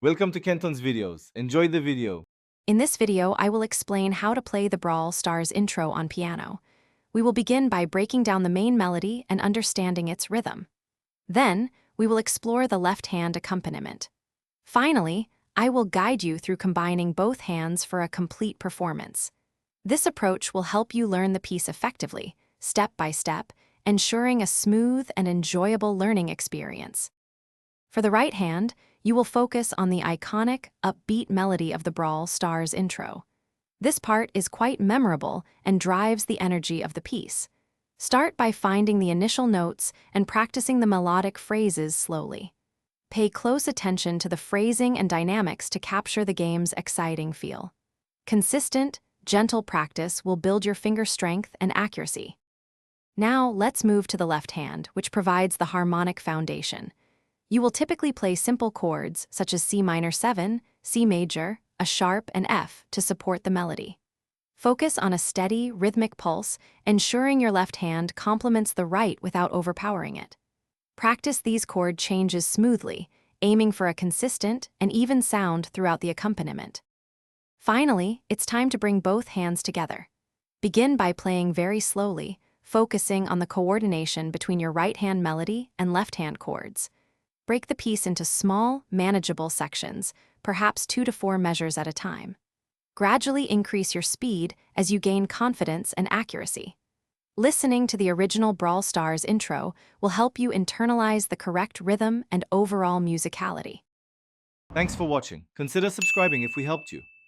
Welcome to Kenton's videos. Enjoy the video. In this video, I will explain how to play the Brawl Stars intro on piano. We will begin by breaking down the main melody and understanding its rhythm. Then, we will explore the left-hand accompaniment. Finally, I will guide you through combining both hands for a complete performance. This approach will help you learn the piece effectively, step by step, ensuring a smooth and enjoyable learning experience. For the right hand, you will focus on the iconic, upbeat melody of the Brawl Stars intro. This part is quite memorable and drives the energy of the piece. Start by finding the initial notes and practicing the melodic phrases slowly. Pay close attention to the phrasing and dynamics to capture the game's exciting feel. Consistent, gentle practice will build your finger strength and accuracy. Now, let's move to the left hand, which provides the harmonic foundation. You will typically play simple chords such as C minor 7, C major, a sharp, and F to support the melody. Focus on a steady, rhythmic pulse, ensuring your left hand complements the right without overpowering it. Practice these chord changes smoothly, aiming for a consistent and even sound throughout the accompaniment. Finally, it's time to bring both hands together. Begin by playing very slowly, focusing on the coordination between your right-hand melody and left-hand chords. Break the piece into small, manageable sections, perhaps 2 to 4 measures at a time. Gradually increase your speed as you gain confidence and accuracy. Listening to the original Brawl Stars intro will help you internalize the correct rhythm and overall musicality. Thanks for watching. Consider subscribing if we helped you.